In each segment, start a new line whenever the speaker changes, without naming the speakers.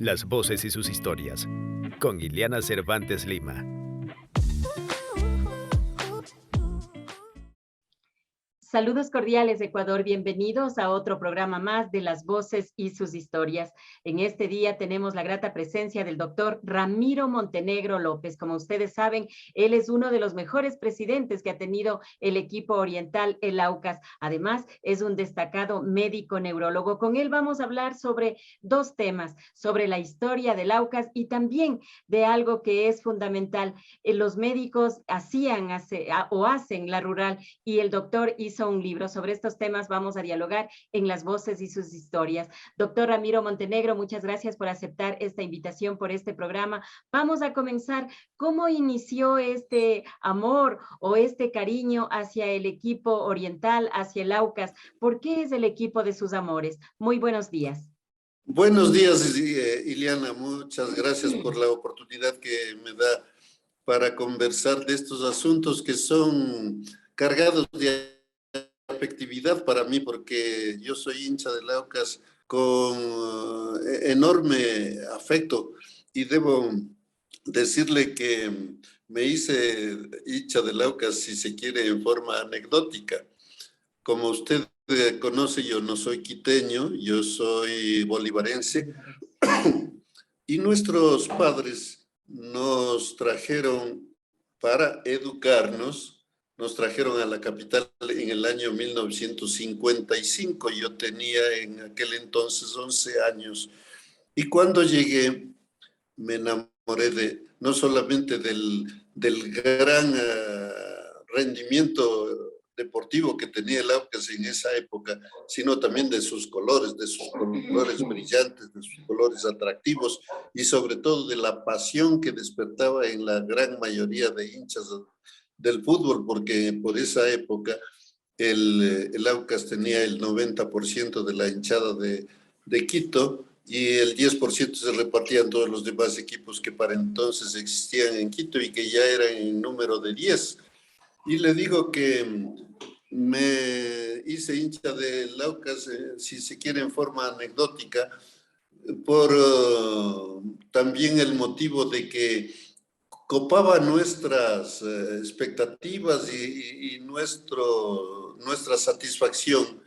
Las voces y sus historias, con Iliana Cervantes Lima.
Saludos cordiales, Ecuador. Bienvenidos a otro programa más de Las Voces y sus Historias. En este día tenemos la grata presencia del doctor Ramiro Montenegro López. Como ustedes saben, él es uno de los mejores presidentes que ha tenido el equipo oriental, el Aucas. Además, es un destacado médico neurólogo. Con él vamos a hablar sobre dos temas, sobre la historia del Aucas y también de algo que es fundamental. Los médicos hacen la rural y el doctor hizo un libro. Sobre estos temas vamos a dialogar en Las Voces y sus Historias. Doctor Ramiro Montenegro, muchas gracias por aceptar esta invitación por este programa. Vamos a comenzar. ¿Cómo inició este amor o este cariño hacia el equipo oriental, hacia el Aucas? ¿Por qué es el equipo de sus amores? Muy buenos días.
Buenos días, Iliana. Muchas gracias por la oportunidad que me da para conversar de estos asuntos que son cargados de afectividad para mí, porque yo soy hincha del Aucas con enorme afecto y debo decirle que me hice hincha del Aucas, si se quiere, en forma anecdótica. Como usted conoce, yo no soy quiteño, yo soy bolivarense y nuestros padres nos trajeron para educarnos, nos trajeron a la capital en el año 1955. Yo tenía en aquel entonces 11 años y cuando llegué me enamoré no solamente del gran rendimiento deportivo que tenía el Aucas en esa época, sino también de sus colores brillantes, de sus colores atractivos y sobre todo de la pasión que despertaba en la gran mayoría de hinchas del fútbol, porque por esa época el Aucas tenía el 90% de la hinchada de Quito y el 10% se repartían todos los demás equipos que para entonces existían en Quito y que ya eran en número de 10. Y le digo que me hice hincha del Aucas, si se quiere en forma anecdótica, por también el motivo de que copaba nuestras expectativas y nuestra satisfacción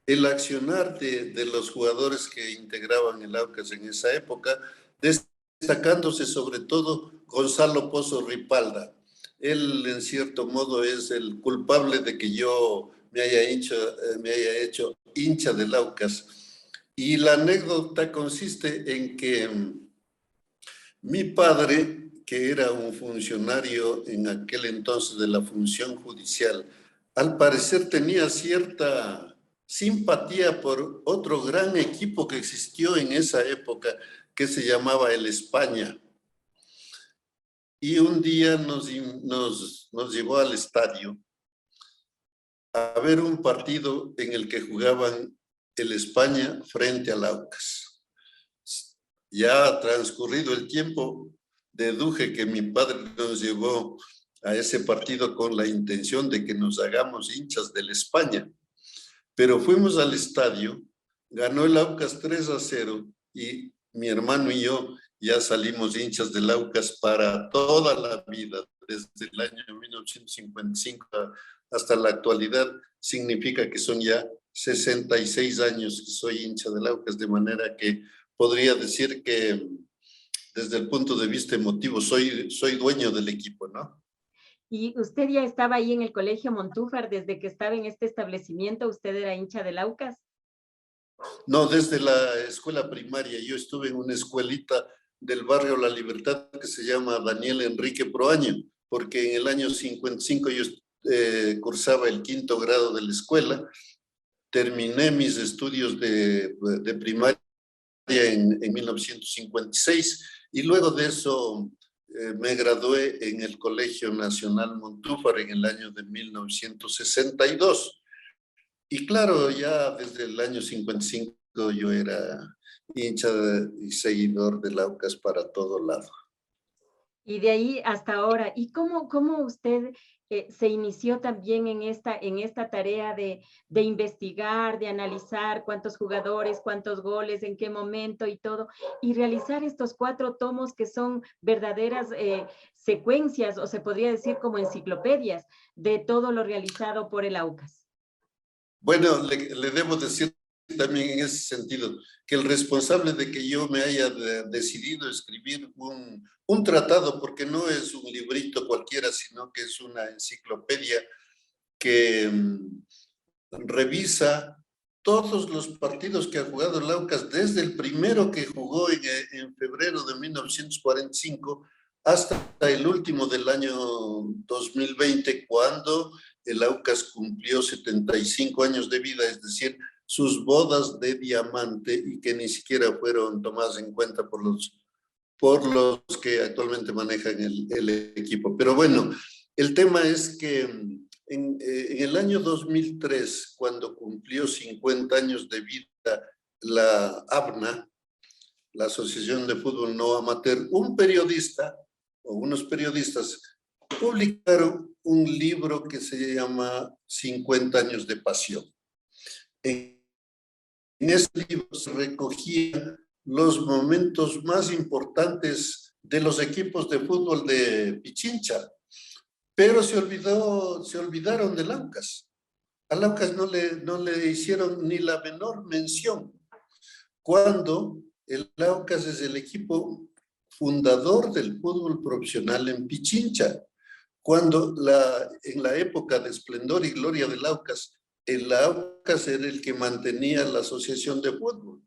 el accionar de los jugadores que integraban el Aucas en esa época, destacándose sobre todo Gonzalo Pozo Ripalda. Él, en cierto modo, es el culpable de que yo me haya hecho hincha del Aucas. Y la anécdota consiste en que mi padre, que era un funcionario en aquel entonces de la función judicial, al parecer tenía cierta simpatía por otro gran equipo que existió en esa época, que se llamaba el España. Y un día nos llevó al estadio a ver un partido en el que jugaban el España frente al Aucas. Ya transcurrido el tiempo, deduje que mi padre nos llevó a ese partido con la intención de que nos hagamos hinchas del España. Pero fuimos al estadio, ganó el Aucas 3-0 y mi hermano y yo ya salimos hinchas del Aucas para toda la vida, desde el año 1955 hasta la actualidad. Significa que son ya 66 años que soy hincha del Aucas, de manera que podría decir que desde el punto de vista emotivo soy dueño del equipo, ¿no?
¿Y usted ya estaba ahí en el Colegio Montúfar desde que estaba en este establecimiento? ¿Usted era hincha del Aucas?
No, desde la escuela primaria. Yo estuve en una escuelita del barrio La Libertad que se llama Daniel Enrique Proaño, porque en el año 55 yo cursaba el 5º grado de la escuela. Terminé mis estudios de primaria en 1956 y luego de eso me gradué en el Colegio Nacional Montúfar en el año de 1962. Y claro, ya desde el año 55 yo era hincha y seguidor del Aucas para todo lado.
Y de ahí hasta ahora, ¿y cómo usted se inició también en esta tarea de investigar, de analizar cuántos jugadores, cuántos goles, en qué momento y todo, y realizar estos 4 tomos que son verdaderas secuencias, o se podría decir como enciclopedias, de todo lo realizado por el Aucas.
Bueno, le debo decir también en ese sentido que el responsable de que yo me haya decidido escribir un tratado, porque no es un librito cualquiera, sino que es una enciclopedia que revisa todos los partidos que ha jugado el Aucas, desde el primero que jugó en febrero de 1945 hasta el último del año 2020, cuando el Aucas cumplió 75 años de vida, es decir, sus bodas de diamante, y que ni siquiera fueron tomadas en cuenta por los que actualmente manejan el equipo. Pero bueno, el tema es que en el año 2003, cuando cumplió 50 años de vida la ABNA, la Asociación de Fútbol No Amateur, un periodista o unos periodistas publicaron un libro que se llama 50 años de pasión. En ese libro se recogían los momentos más importantes de los equipos de fútbol de Pichincha, pero se olvidaron del Aucas. Al Aucas no le hicieron ni la menor mención, cuando el Aucas es el equipo fundador del fútbol profesional en Pichincha. Cuando en la época de esplendor y gloria del Aucas, el Aucas era el que mantenía la asociación de fútbol.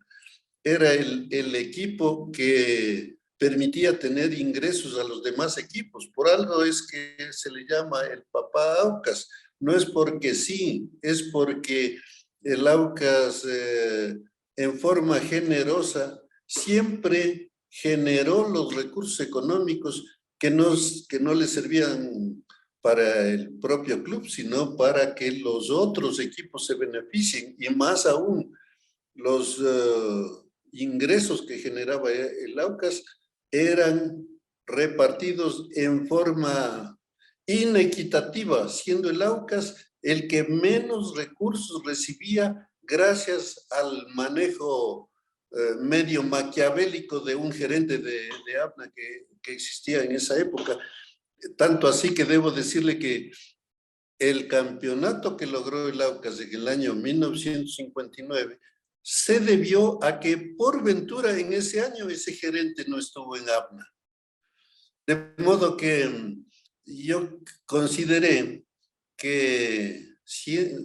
Era el equipo que permitía tener ingresos a los demás equipos. Por algo es que se le llama el papá Aucas. No es porque sí, es porque el Aucas en forma generosa siempre generó los recursos económicos que no le servían para el propio club, sino para que los otros equipos se beneficien, y más aún los ingresos que generaba el Aucas eran repartidos en forma inequitativa, siendo el Aucas el que menos recursos recibía gracias al manejo medio maquiavélico de un gerente de ABNA que existía en esa época. Tanto así que debo decirle que el campeonato que logró el Aucas en el año 1959 se debió a que por ventura en ese año ese gerente no estuvo en ABNA. De modo que yo consideré que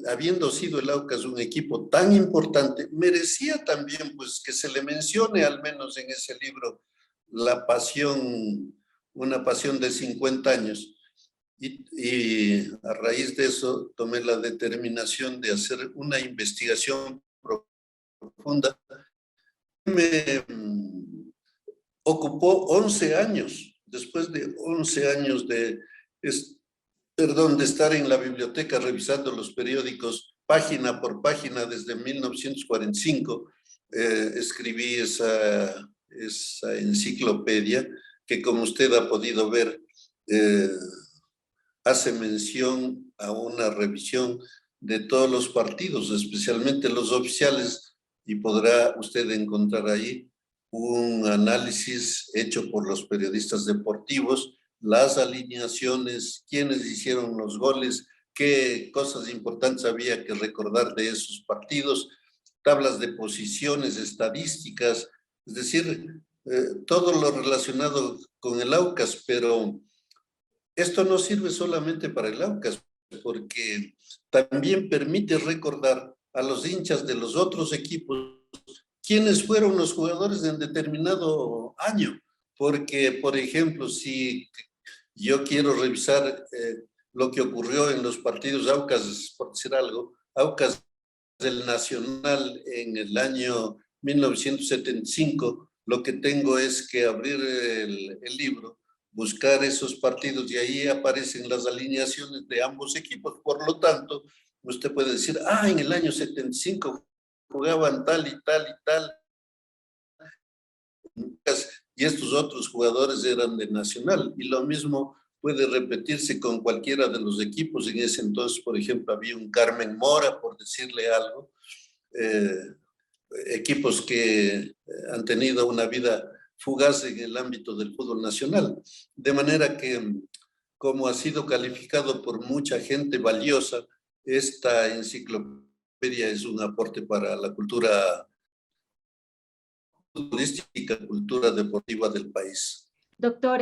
habiendo sido el Aucas un equipo tan importante, merecía también pues que se le mencione al menos en ese libro la pasión, una pasión de 50 años. Y a raíz de eso tomé la determinación de hacer una investigación profunda. Me ocupó 11 años, después de 11 años de estar en la biblioteca revisando los periódicos página por página desde 1945, escribí esa enciclopedia que, como usted ha podido ver, hace mención a una revisión de todos los partidos, especialmente los oficiales, y podrá usted encontrar ahí un análisis hecho por los periodistas deportivos, las alineaciones, quiénes hicieron los goles, qué cosas importantes había que recordar de esos partidos, tablas de posiciones, estadísticas, es decir, todo lo relacionado con el Aucas, pero esto no sirve solamente para el Aucas, porque también permite recordar a los hinchas de los otros equipos quiénes fueron los jugadores en determinado año. Porque, por ejemplo, si yo quiero revisar lo que ocurrió en los partidos Aucas, por decir algo, Aucas del Nacional en el año 1975, lo que tengo es que abrir el libro, buscar esos partidos, y ahí aparecen las alineaciones de ambos equipos. Por lo tanto, usted puede decir, en el año 75 jugaban tal y tal y tal, y estos otros jugadores eran de Nacional. Y lo mismo puede repetirse con cualquiera de los equipos. En ese entonces, por ejemplo, había un Carmen Mora, por decirle algo, equipos que han tenido una vida fugaz en el ámbito del fútbol nacional. De manera que, como ha sido calificado por mucha gente valiosa, esta enciclopedia es un aporte para la cultura futbolística, cultura deportiva del país.
Doctor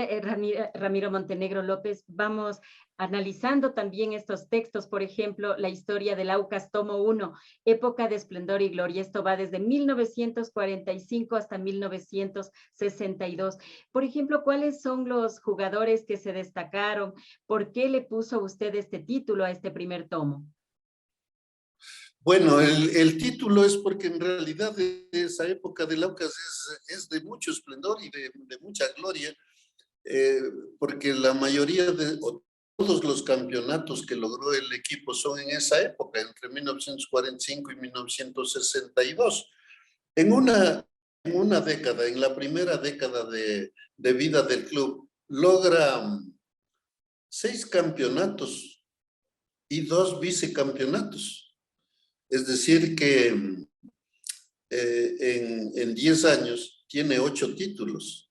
Ramiro Montenegro López, vamos analizando también estos textos, por ejemplo, la historia del Aucas tomo 1, época de esplendor y gloria. Esto va desde 1945 hasta 1962. Por ejemplo, ¿cuáles son los jugadores que se destacaron? ¿Por qué le puso usted este título a este primer tomo?
Bueno, el título es porque en realidad esa época del Aucas es de mucho esplendor y de mucha gloria, porque la mayoría o todos los campeonatos que logró el equipo son en esa época, entre 1945 y 1962. En una década, en la primera década de vida del club, logra 6 campeonatos y 2 vicecampeonatos. Es decir que en 10 años tiene 8 títulos.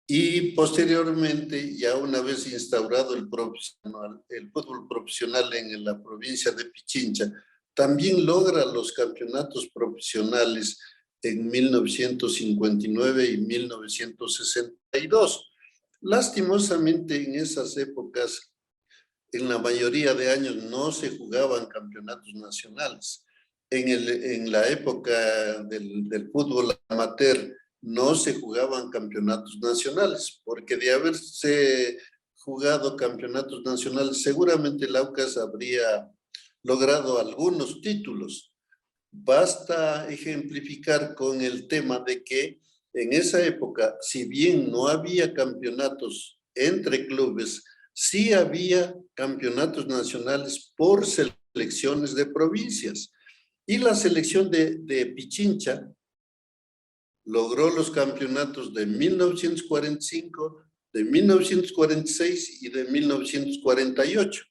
Y posteriormente, ya una vez instaurado el fútbol profesional en la provincia de Pichincha, también logra los campeonatos profesionales en 1959 y 1962. Lastimosamente, en esas épocas, en la mayoría de años no se jugaban campeonatos nacionales. En la época del fútbol amateur no se jugaban campeonatos nacionales, porque de haberse jugado campeonatos nacionales, seguramente el Aucas habría logrado algunos títulos. Basta ejemplificar con el tema de que en esa época, si bien no había campeonatos entre clubes, sí había campeonatos nacionales por selecciones de provincias. Y la selección de Pichincha logró los campeonatos de 1945, de 1946 y de 1948.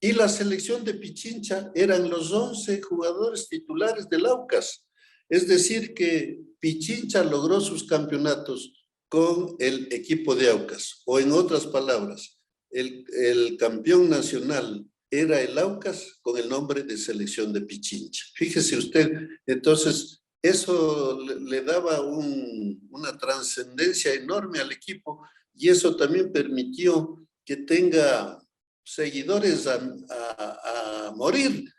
Y la selección de Pichincha eran los 11 jugadores titulares del Aucas. Es decir, que Pichincha logró sus campeonatos con el equipo de Aucas. O en otras palabras, el campeón nacional era el Aucas con el nombre de selección de Pichincha. Fíjese usted, entonces eso le daba una trascendencia enorme al equipo y eso también permitió que tenga seguidores a morir.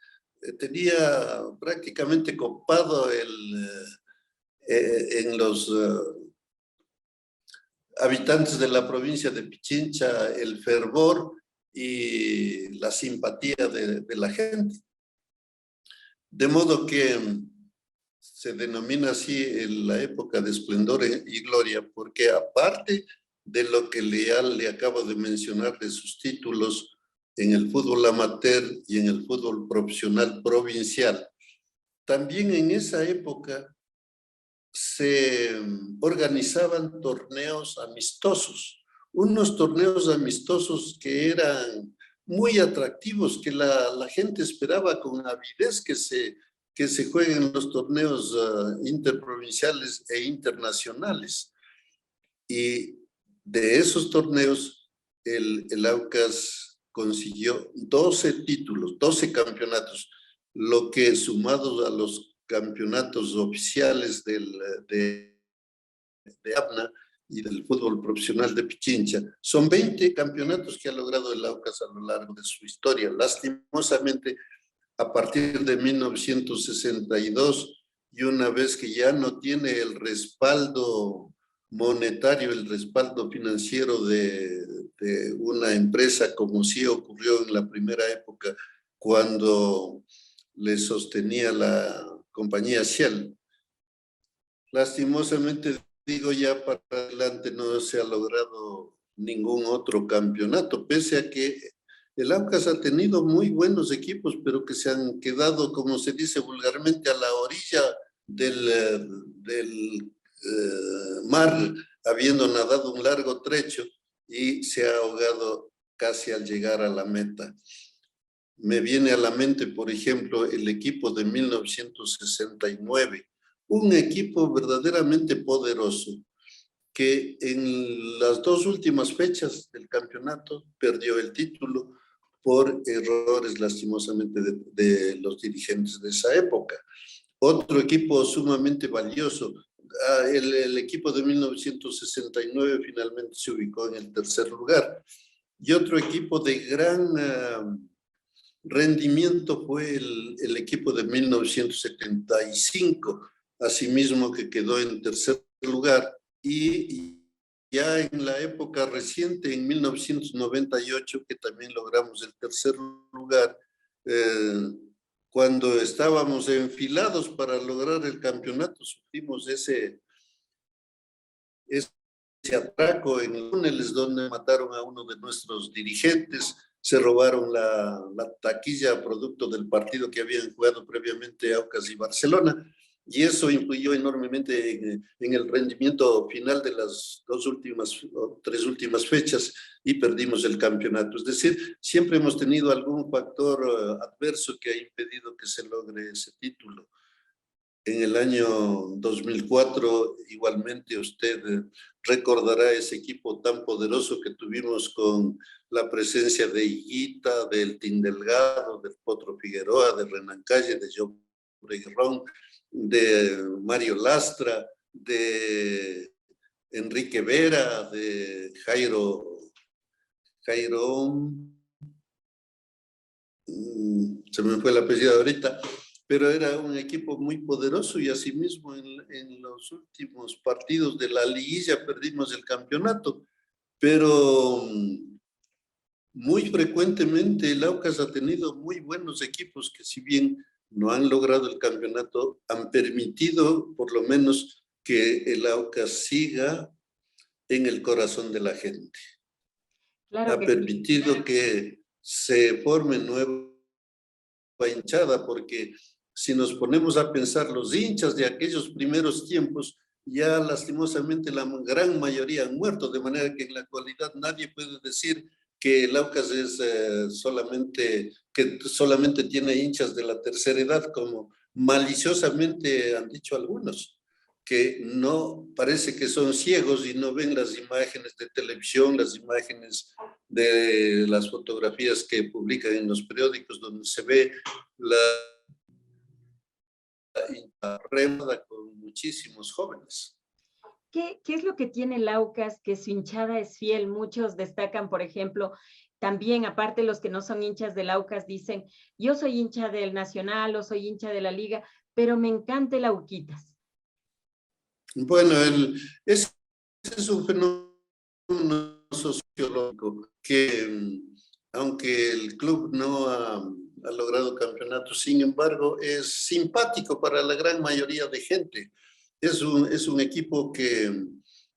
Tenía prácticamente copado en los habitantes de la provincia de Pichincha el fervor y la simpatía de la gente. De modo que se denomina así en la época de esplendor y gloria, porque aparte de lo que le acabo de mencionar de sus títulos en el fútbol amateur y en el fútbol profesional provincial, también en esa época se organizaban torneos amistosos, unos torneos amistosos que eran muy atractivos, que la gente esperaba con avidez que se jueguen los torneos interprovinciales e internacionales. Y de esos torneos, el Aucas consiguió 12 títulos, 12 campeonatos, lo que sumados a los campeonatos oficiales de APNA y del fútbol profesional de Pichincha, son 20 campeonatos que ha logrado el Aucas a lo largo de su historia. Lastimosamente, a partir de 1962, y una vez que ya no tiene el respaldo monetario, el respaldo financiero de una empresa, como sí ocurrió en la primera época, cuando le sostenía la compañía Shell. Lastimosamente, digo, ya para adelante no se ha logrado ningún otro campeonato, pese a que el Aucas ha tenido muy buenos equipos, pero que se han quedado, como se dice vulgarmente, a la orilla del mar, habiendo nadado un largo trecho y se ha ahogado casi al llegar a la meta. Me viene a la mente, por ejemplo, el equipo de 1969, un equipo verdaderamente poderoso que en las dos últimas fechas del campeonato perdió el título por errores lastimosamente de los dirigentes de esa época. Otro equipo sumamente valioso, el equipo de 1969 finalmente se ubicó en el tercer lugar. Y otro equipo de gran rendimiento fue el equipo de 1975, asimismo que quedó en tercer lugar. Y ya en la época reciente, en 1998, que también logramos el tercer lugar, cuando estábamos enfilados para lograr el campeonato, sufrimos ese atraco en los túneles donde mataron a uno de nuestros dirigentes, se robaron la taquilla producto del partido que habían jugado previamente Aucas y Barcelona, y eso influyó enormemente en el rendimiento final de las tres últimas fechas y perdimos el campeonato. Es decir, siempre hemos tenido algún factor adverso que ha impedido que se logre ese título. En el año 2004, igualmente usted recordará ese equipo tan poderoso que tuvimos con la presencia de Higuita, del Tin Delgado, del Potro Figueroa, de Renan Calle, de Joe Reguerón, de Mario Lastra, de Enrique Vera, de Jairo, se me fue el apellido ahorita, pero era un equipo muy poderoso y asimismo en los últimos partidos de la liguilla perdimos el campeonato, pero muy frecuentemente el Aucas ha tenido muy buenos equipos que si bien no han logrado el campeonato, han permitido por lo menos que el Aucas siga en el corazón de la gente.
Claro
Ha
que sí.
permitido que se forme nueva hinchada, porque si nos ponemos a pensar, los hinchas de aquellos primeros tiempos, ya lastimosamente la gran mayoría han muerto, de manera que en la actualidad nadie puede decir que el Aucas es solamente tiene hinchas de la tercera edad, como maliciosamente han dicho algunos, que no, parece que son ciegos y no ven las imágenes de televisión, las imágenes de las fotografías que publican en los periódicos, donde se ve la remada con muchísimos jóvenes.
¿Qué es lo que tiene el Aucas que su hinchada es fiel? Muchos destacan, por ejemplo, también, aparte los que no son hinchas del Aucas, dicen, yo soy hincha del Nacional o soy hincha de la Liga, pero me encanta el Auquitas.
Bueno, ese es un fenómeno sociológico que, aunque el club no ha logrado campeonatos, sin embargo, es simpático para la gran mayoría de gente. Es un equipo que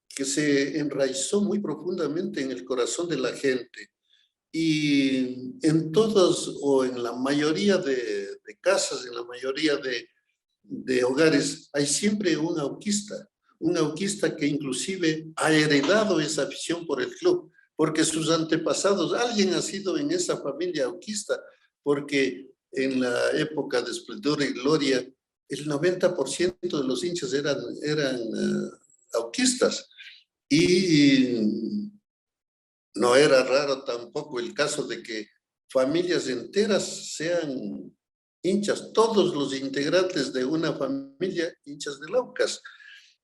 se enraizó muy profundamente en el corazón de la gente. Y en todos o en la mayoría de casas, en la mayoría de hogares, hay siempre un auquista que inclusive ha heredado esa afición por el club, porque sus antepasados, alguien ha sido en esa familia auquista, porque en la época de esplendor y gloria, el 90% de los hinchas eran auquistas. Y no era raro tampoco el caso de que familias enteras sean hinchas, todos los integrantes de una familia hinchas del Aucas.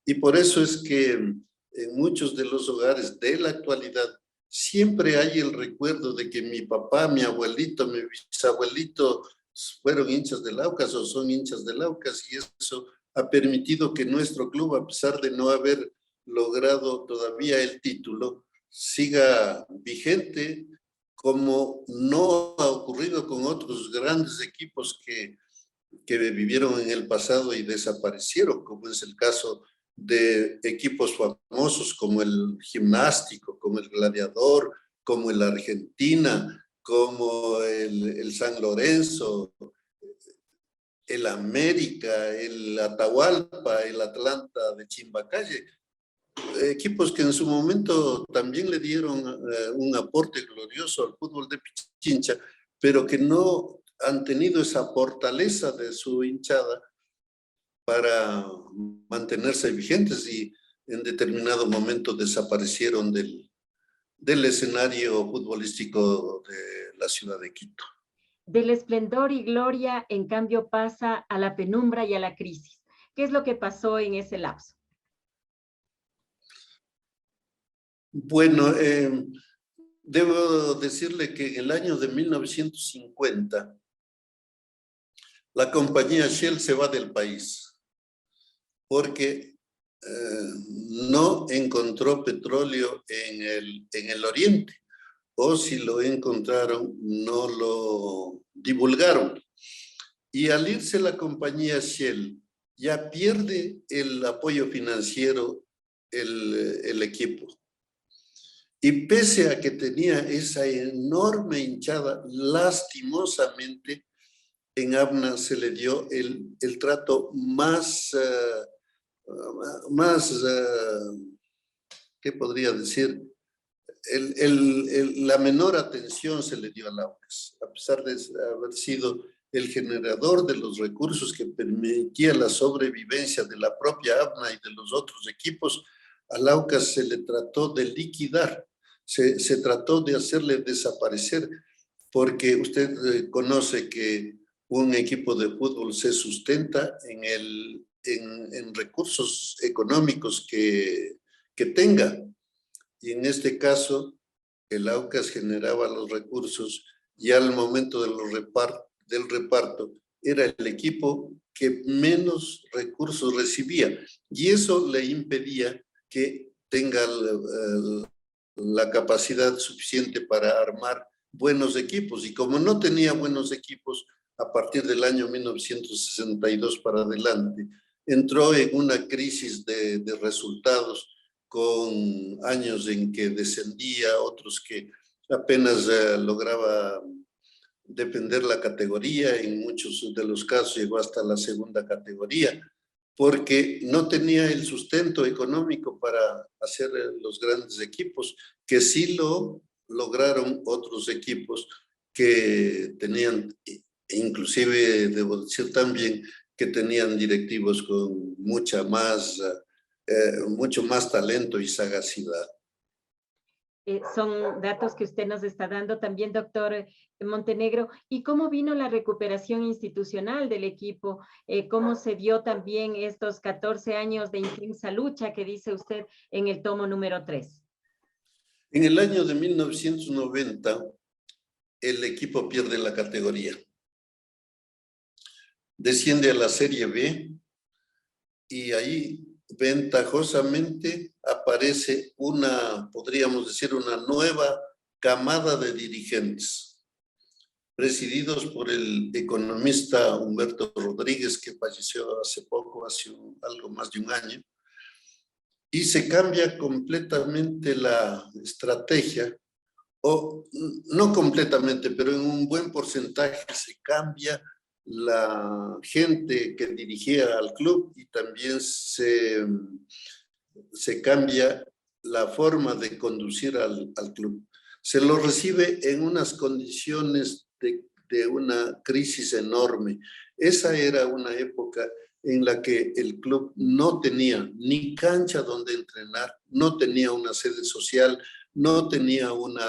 Y por eso es que en muchos de los hogares de la actualidad siempre hay el recuerdo de que mi papá, mi abuelito, mi bisabuelito fueron hinchas del Aucas o son hinchas del Aucas, y eso ha permitido que nuestro club, a pesar de no haber logrado todavía el título, siga vigente, como no ha ocurrido con otros grandes equipos que vivieron en el pasado y desaparecieron, como es el caso de equipos famosos como el Gimnástico, como el Gladiador, como el Argentina, como el San Lorenzo, el América, el Atahualpa, el Atlanta de Chimbacalle. equipos que en su momento también le dieron un aporte glorioso al fútbol de Pichincha, pero que no han tenido esa fortaleza de su hinchada para mantenerse vigentes y en determinado momento desaparecieron del escenario futbolístico de la ciudad de Quito.
Del esplendor y gloria, en cambio, pasa a la penumbra y a la crisis. ¿Qué es lo que pasó en ese lapso?
Bueno, debo decirle que en el año de 1950, la compañía Shell se va del país porque no encontró petróleo en el oriente, o si lo encontraron, no lo divulgaron. Y al irse la compañía Shell, ya pierde el apoyo financiero el equipo. Y pese a que tenía esa enorme hinchada, lastimosamente en Abna se le dio el trato más, ¿qué podría decir? La menor atención se le dio al Aucas, a pesar de haber sido el generador de los recursos que permitía la sobrevivencia de la propia Abna y de los otros equipos. Al Aucas se le trató de liquidar, se trató de hacerle desaparecer, porque usted conoce que un equipo de fútbol se sustenta en recursos económicos que tenga. Y en este caso, el Aucas generaba los recursos y al momento del reparto era el equipo que menos recursos recibía. Y eso le impedía que tenga la capacidad suficiente para armar buenos equipos. Y como no tenía buenos equipos, a partir del año 1962 para adelante, entró en una crisis de resultados, con años en que descendía, otros que apenas lograba defender la categoría, en muchos de los casos llegó hasta la segunda categoría, porque no tenía el sustento económico para hacer los grandes equipos, que sí lo lograron otros equipos que tenían, inclusive debo decir también, que tenían directivos con mucho más talento y sagacidad.
Son datos que usted nos está dando también, doctor Montenegro. ¿Y cómo vino la recuperación institucional del equipo? ¿Cómo se dio también estos 14 años de intensa lucha que dice usted en el tomo número 3?
En el año de 1990, el equipo pierde la categoría. Desciende a la Serie B y ahí ventajosamente aparece podríamos decir, una nueva camada de dirigentes, presididos por el economista Humberto Rodríguez, que falleció hace poco, algo más de un año, y se cambia completamente la estrategia, o no completamente, pero en un buen porcentaje se cambia la gente que dirigía al club y también se cambia la forma de conducir al club. Se lo recibe en unas condiciones de una crisis enorme. Esa era una época en la que el club no tenía ni cancha donde entrenar, no tenía una sede social, no tenía un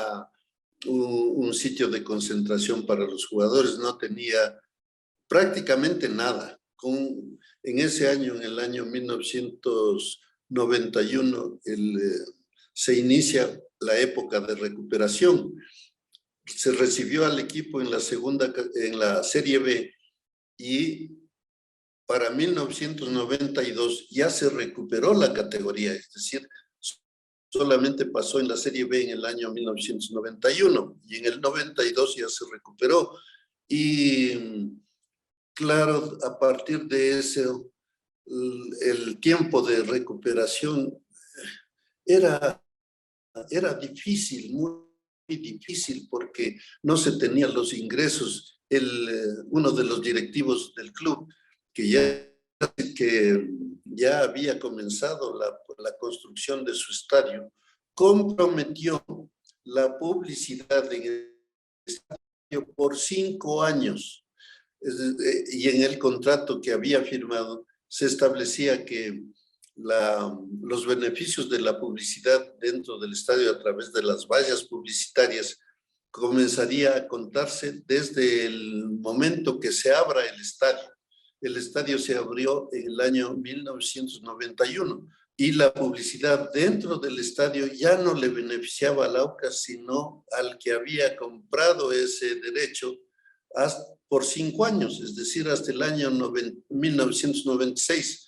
sitio de concentración para los jugadores, no tenía prácticamente nada. En ese año, en el año 1991, se inicia la época de recuperación. Se recibió al equipo en la Serie B y para 1992 ya se recuperó la categoría, es decir, solamente pasó en la Serie B en el año 1991 y en el 92 ya se recuperó. Y claro, a partir de ese, el tiempo de recuperación era difícil, muy difícil, porque no se tenían los ingresos. Uno de los directivos del club, que ya había comenzado la construcción de su estadio, comprometió la publicidad en el estadio por 5 años. Y en el contrato que había firmado se establecía que los beneficios de la publicidad dentro del estadio a través de las vallas publicitarias comenzaría a contarse desde el momento que se abra el estadio. El estadio se abrió en el año 1991 y la publicidad dentro del estadio ya no le beneficiaba al Aucas, sino al que había comprado ese derecho por 5 años, es decir, hasta el año 1996.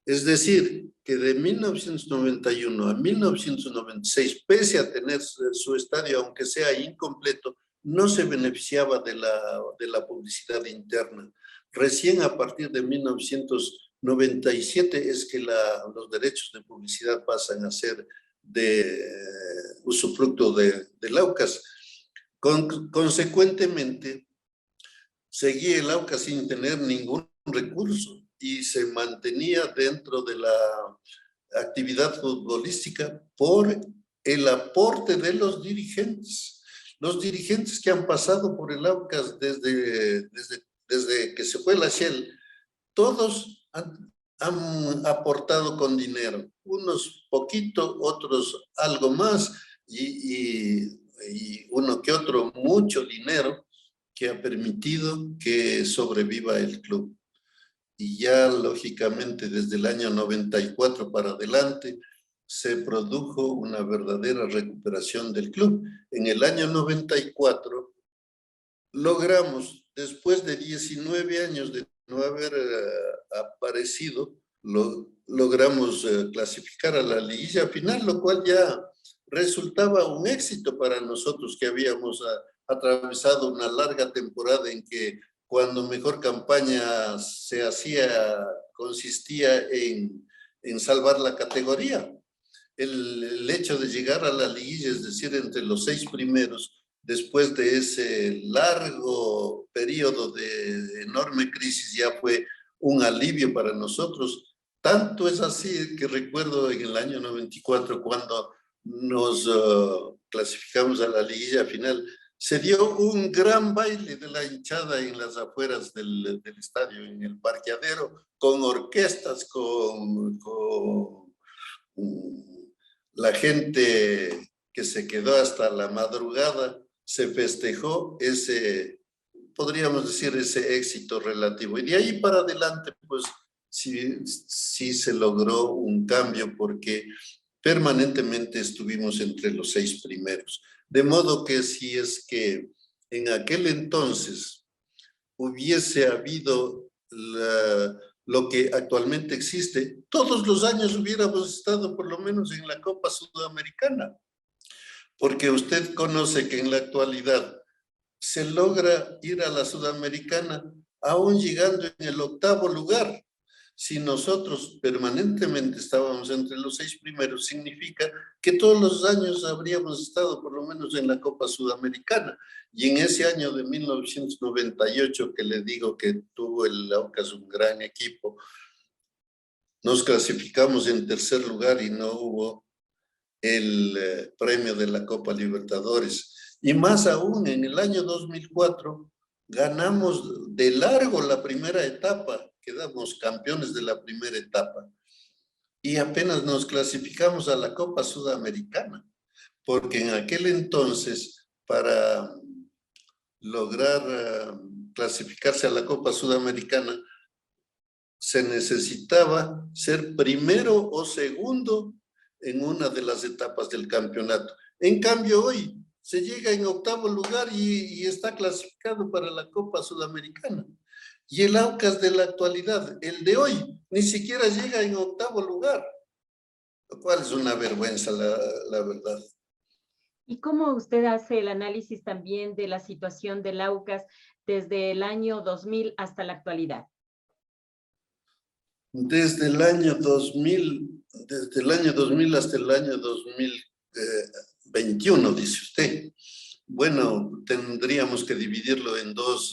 Es decir, que de 1991 a 1996, pese a tener su estadio, aunque sea incompleto, no se beneficiaba de la publicidad interna. Recién a partir de 1997 es que los derechos de publicidad pasan a ser de usufructo del Aucas. Consecuentemente, seguía el Aucas sin tener ningún recurso y se mantenía dentro de la actividad futbolística por el aporte de los dirigentes. Los dirigentes que han pasado por el Aucas desde que se fue la Shell, todos han aportado con dinero, unos poquito, otros algo más y uno que otro mucho dinero que ha permitido que sobreviva el club. Y ya lógicamente desde el año 94 para adelante se produjo una verdadera recuperación del club. En el año 94 logramos, después de 19 años de no haber aparecido, logramos clasificar a la liguilla final, lo cual ya resultaba un éxito para nosotros que habíamos atravesado una larga temporada en que cuando mejor campaña se hacía, consistía en salvar la categoría. El hecho de llegar a la liguilla, es decir, entre los 6 primeros, después de ese largo periodo de enorme crisis, ya fue un alivio para nosotros. Tanto es así que recuerdo en el año 94, cuando nos clasificamos a la liguilla final, se dio un gran baile de la hinchada en las afueras del estadio, en el parqueadero, con orquestas, con la gente que se quedó hasta la madrugada. Se festejó ese, podríamos decir, ese éxito relativo. Y de ahí para adelante, pues sí se logró un cambio porque permanentemente estuvimos entre los 6 primeros. De modo que si es que en aquel entonces hubiese habido lo que actualmente existe, todos los años hubiéramos estado por lo menos en la Copa Sudamericana. Porque usted conoce que en la actualidad se logra ir a la Sudamericana aún llegando en el 8º lugar. Si nosotros permanentemente estábamos entre los 6 primeros, significa que todos los años habríamos estado por lo menos en la Copa Sudamericana. Y en ese año de 1998, que le digo que tuvo el Aucas un gran equipo, nos clasificamos en 3er lugar y no hubo el premio de la Copa Libertadores. Y más aún, en el año 2004, ganamos de largo la primera etapa, quedamos campeones de la primera etapa y apenas nos clasificamos a la Copa Sudamericana, porque en aquel entonces para lograr clasificarse a la Copa Sudamericana se necesitaba ser primero o segundo en una de las etapas del campeonato. En cambio hoy se llega en 8º lugar y está clasificado para la Copa Sudamericana. Y el Aucas de la actualidad, el de hoy, ni siquiera llega en 8º lugar, lo cual es una vergüenza, la verdad.
¿Y cómo usted hace el análisis también de la situación del Aucas desde el año 2000 hasta la actualidad?
Desde el año 2000 hasta el año 2021, dice usted. Bueno, tendríamos que dividirlo en dos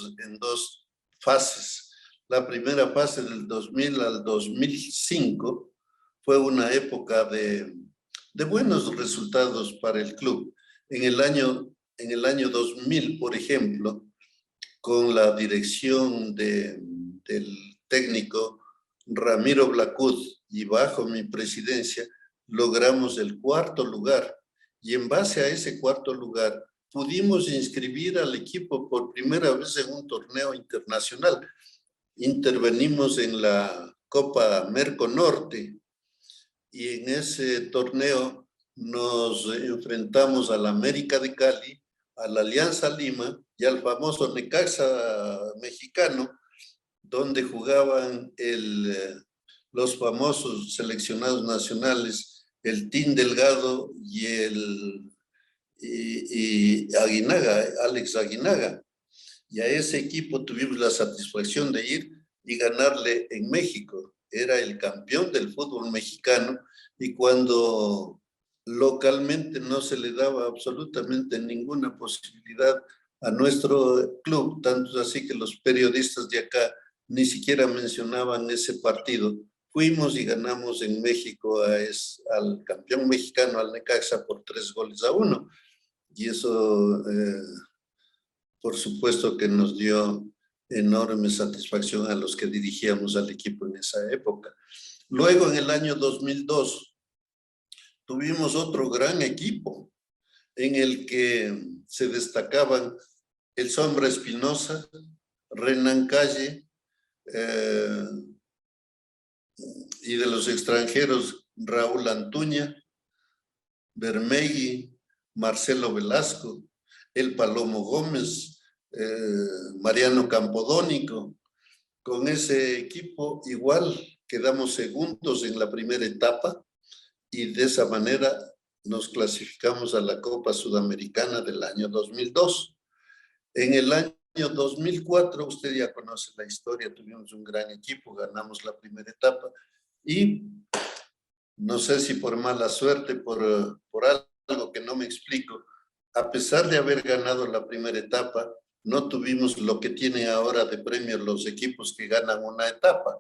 fases. La primera fase del 2000 al 2005 fue una época de buenos resultados para el club. En el año 2000, por ejemplo, con la dirección del técnico Ramiro Blacud y bajo mi presidencia, logramos el 4º lugar. Y en base a ese 4º lugar, pudimos inscribir al equipo por primera vez en un torneo internacional. Intervenimos en la Copa Merconorte y en ese torneo nos enfrentamos a la América de Cali, a la Alianza Lima y al famoso Necaxa mexicano, donde jugaban los famosos seleccionados nacionales, el Team Delgado y Aguinaga, Alex Aguinaga. Y a ese equipo tuvimos la satisfacción de ir y ganarle en México. Era el campeón del fútbol mexicano y cuando localmente no se le daba absolutamente ninguna posibilidad a nuestro club, tanto así que los periodistas de acá ni siquiera mencionaban ese partido. Fuimos y ganamos en México al campeón mexicano, al Necaxa, por 3-1. Y eso, por supuesto que nos dio enorme satisfacción a los que dirigíamos al equipo en esa época. Luego, en el año 2002, tuvimos otro gran equipo en el que se destacaban el Sombra Espinosa, Renan Calle, y de los extranjeros Raúl Antuña, Bermegui, Marcelo Velasco, El Palomo Gómez, Mariano Campodónico. Con ese equipo igual quedamos segundos en la primera etapa y de esa manera nos clasificamos a la Copa Sudamericana del año 2002. En el año 2004, usted ya conoce la historia, tuvimos un gran equipo, ganamos la primera etapa y no sé si por mala suerte, por algo que no me explico, a pesar de haber ganado la primera etapa, no tuvimos lo que tienen ahora de premio los equipos que ganan una etapa.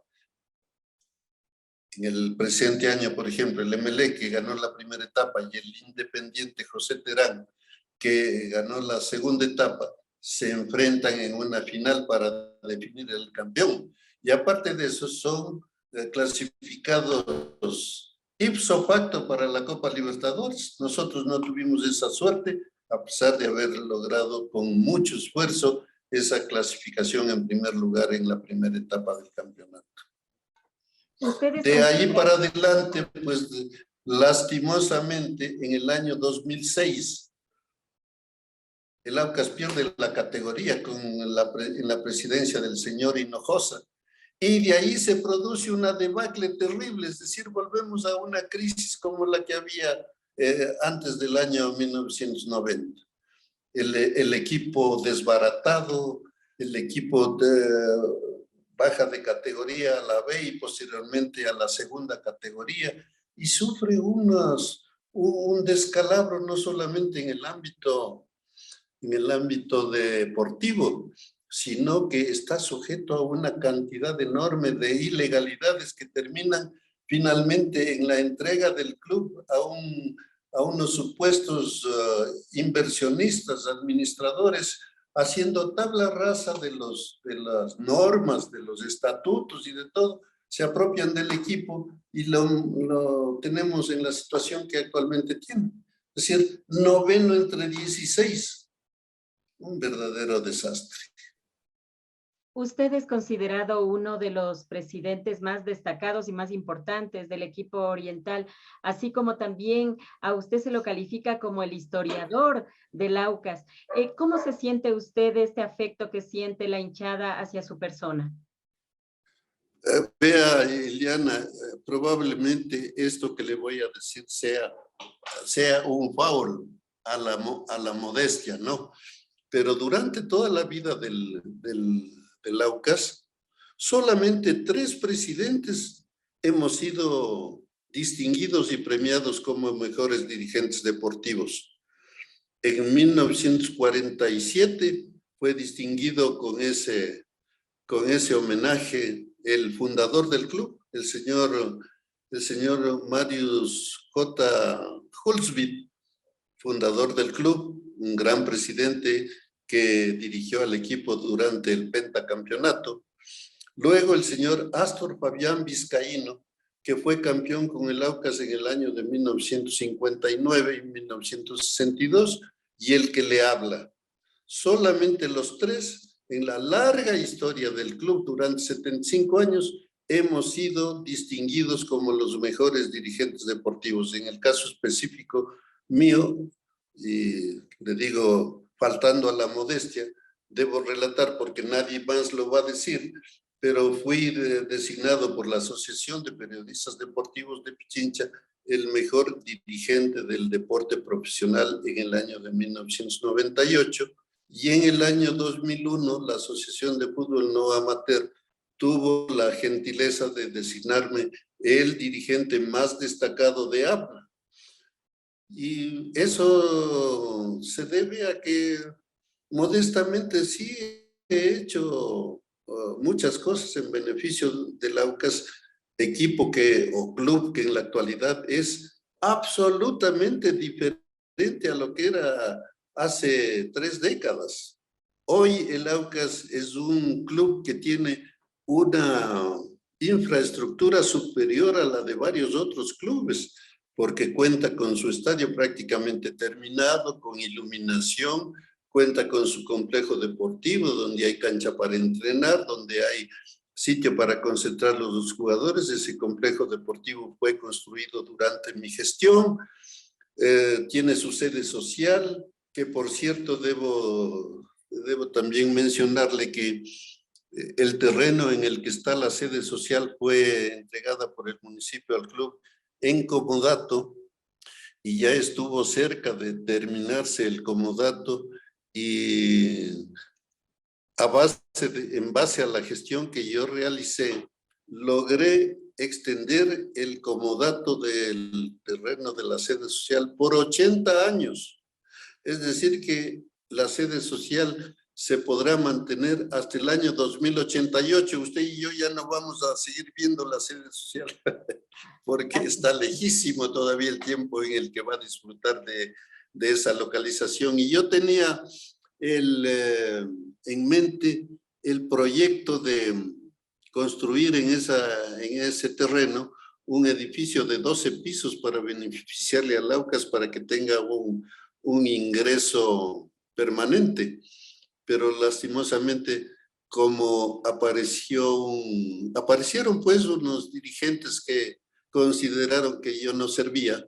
En el presente año, por ejemplo, el Emelec, que ganó la primera etapa, y el Independiente José Terán, que ganó la segunda etapa, se enfrentan en una final para definir el campeón. Y aparte de eso, son clasificados ipso facto para la Copa Libertadores. Nosotros no tuvimos esa suerte, a pesar de haber logrado con mucho esfuerzo esa clasificación en primer lugar en la primera etapa del campeonato. De ahí para adelante, pues lastimosamente, en el año 2006, el Aucas pierde la categoría en la presidencia del señor Hinojosa. Y de ahí se produce una debacle terrible, es decir, volvemos a una crisis como la que había antes del año 1990. El equipo desbaratado, el equipo baja de categoría a la B y posteriormente a la segunda categoría y sufre un descalabro no solamente en el ámbito deportivo, sino que está sujeto a una cantidad enorme de ilegalidades que terminan finalmente en la entrega del club a unos supuestos inversionistas, administradores, haciendo tabla rasa de las normas, de los estatutos y de todo, se apropian del equipo y lo tenemos en la situación que actualmente tiene. Es decir, 9º entre 16, un verdadero desastre.
Usted es considerado uno de los presidentes más destacados y más importantes del equipo oriental, así como también a usted se lo califica como el historiador del Aucas. ¿Cómo se siente usted este afecto que siente la hinchada hacia su persona?
Vea, Eliana, probablemente esto que le voy a decir sea un foul a la modestia, ¿no? Pero durante toda la vida del Aucas, solamente 3 presidentes hemos sido distinguidos y premiados como mejores dirigentes deportivos. En 1947 fue distinguido con ese con ese homenaje el fundador del club, el señor Marius J. Hulsby, fundador del club, un gran presidente que dirigió al equipo durante el pentacampeonato. Luego el señor Astor Fabián Vizcaíno, que fue campeón con el Aucas en el año de 1959 y 1962, y el que le habla. Solamente los tres, en la larga historia del club durante 75 años, hemos sido distinguidos como los mejores dirigentes deportivos. En el caso específico mío, y le digo, faltando a la modestia, debo relatar porque nadie más lo va a decir, pero fui designado por la Asociación de Periodistas Deportivos de Pichincha el mejor dirigente del deporte profesional en el año de 1998, y en el año 2001 la Asociación de Fútbol No Amateur tuvo la gentileza de designarme el dirigente más destacado de APNA. Y eso se debe a que modestamente sí he hecho muchas cosas en beneficio del Aucas, equipo o club que en la actualidad es absolutamente diferente a lo que era hace 3 décadas. Hoy el Aucas es un club que tiene una infraestructura superior a la de varios otros clubes, porque cuenta con su estadio prácticamente terminado, con iluminación, cuenta con su complejo deportivo, donde hay cancha para entrenar, donde hay sitio para concentrar los jugadores. Ese complejo deportivo fue construido durante mi gestión. Tiene su sede social, que por cierto debo también mencionarle que el terreno en el que está la sede social fue entregada por el municipio al club en comodato, y ya estuvo cerca de terminarse el comodato, y en base a la gestión que yo realicé, logré extender el comodato del terreno de la sede social por 80 años. Es decir, que la sede social se podrá mantener hasta el año 2088. Usted y yo ya no vamos a seguir viendo la sede social porque está lejísimo todavía el tiempo en el que va a disfrutar de esa localización. Y yo tenía en mente el proyecto de construir en ese terreno un edificio de 12 pisos para beneficiarle al Aucas para que tenga un ingreso permanente. Pero lastimosamente, como aparecieron pues unos dirigentes que consideraron que yo no servía,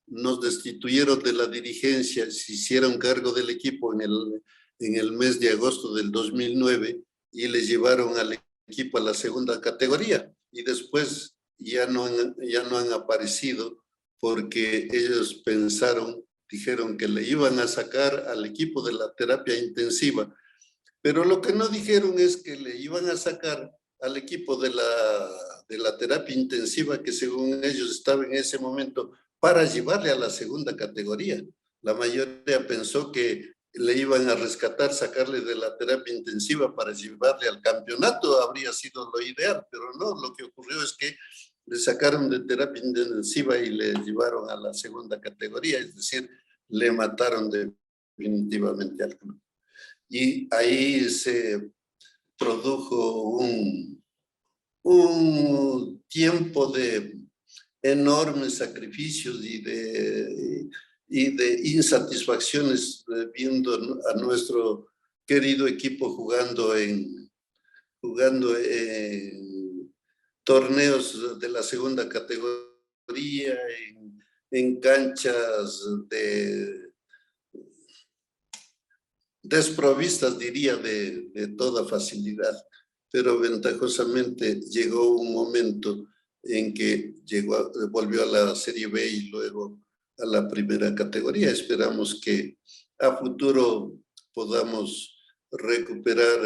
nos destituyeron de la dirigencia, se hicieron cargo del equipo en el mes de agosto del 2009 y les llevaron al equipo a la segunda categoría, y después ya no han aparecido porque ellos dijeron que le iban a sacar al equipo de la terapia intensiva, pero lo que no dijeron es que le iban a sacar al equipo de la terapia intensiva, que según ellos estaba en ese momento, para llevarle a la segunda categoría. La mayoría pensó que le iban a rescatar, sacarle de la terapia intensiva para llevarle al campeonato, habría sido lo ideal, pero no, lo que ocurrió es que le sacaron de terapia intensiva y le llevaron a la segunda categoría, es decir, le mataron definitivamente al club. Y ahí se produjo un tiempo de enormes sacrificios y de insatisfacciones, viendo a nuestro querido equipo jugando en torneos de la segunda categoría, en canchas desprovistas, diría, de toda facilidad. Pero ventajosamente llegó un momento en que volvió a la Serie B y luego a la primera categoría. Esperamos que a futuro podamos recuperar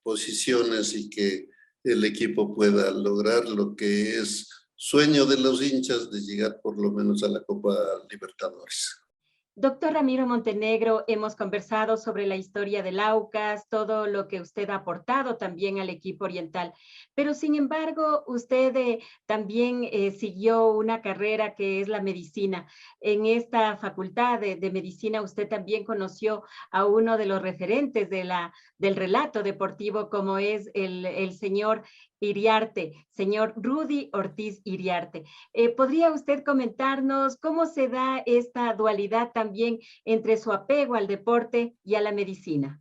posiciones y que el equipo pueda lograr lo que es sueño de los hinchas, de llegar por lo menos a la Copa Libertadores.
Doctor Ramiro Montenegro, hemos conversado sobre la historia del AUCAS, todo lo que usted ha aportado también al equipo oriental, pero sin embargo, usted también siguió una carrera que es la medicina. En esta facultad de medicina, usted también conoció a uno de los referentes del relato deportivo, como es el señor Iriarte, señor Rudy Ortiz Iriarte. ¿Podría usted comentarnos cómo se da esta dualidad también entre su apego al deporte y a la medicina?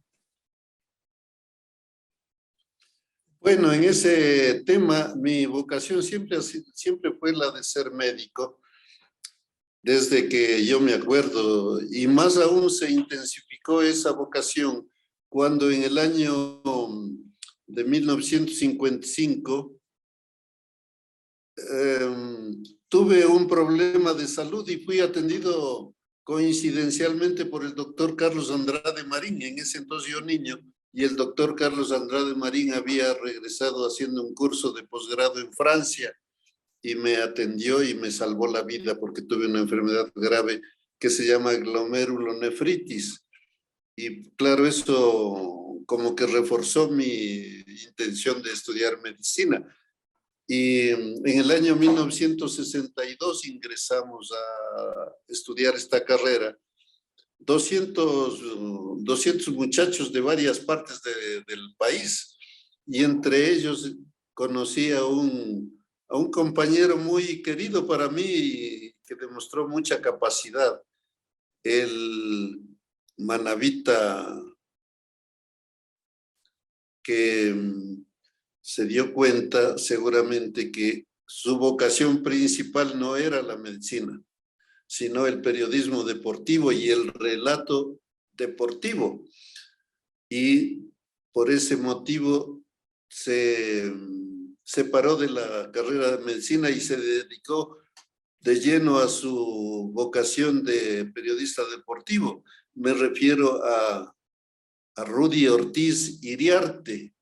Bueno, en ese tema, mi vocación siempre fue la de ser médico, desde que yo me acuerdo, y más aún se intensificó esa vocación cuando en el año de 1955 tuve un problema de salud y fui atendido coincidencialmente por el doctor Carlos Andrade Marín, en ese entonces yo niño, y el doctor Carlos Andrade Marín había regresado haciendo un curso de posgrado en Francia y me atendió y me salvó la vida porque tuve una enfermedad grave que se llama glomerulonefritis. Y claro, eso como que reforzó mi intención de estudiar medicina. Y en el año 1962 ingresamos a estudiar esta carrera. 200 muchachos de varias partes del país, y entre ellos conocí a un compañero muy querido para mí que demostró mucha capacidad, el Manavita, que se dio cuenta seguramente que su vocación principal no era la medicina, sino el periodismo deportivo y el relato deportivo. Y por ese motivo se separó de la carrera de medicina y se dedicó de lleno a su vocación de periodista deportivo. Me refiero a Rudy Ortiz Iriarte,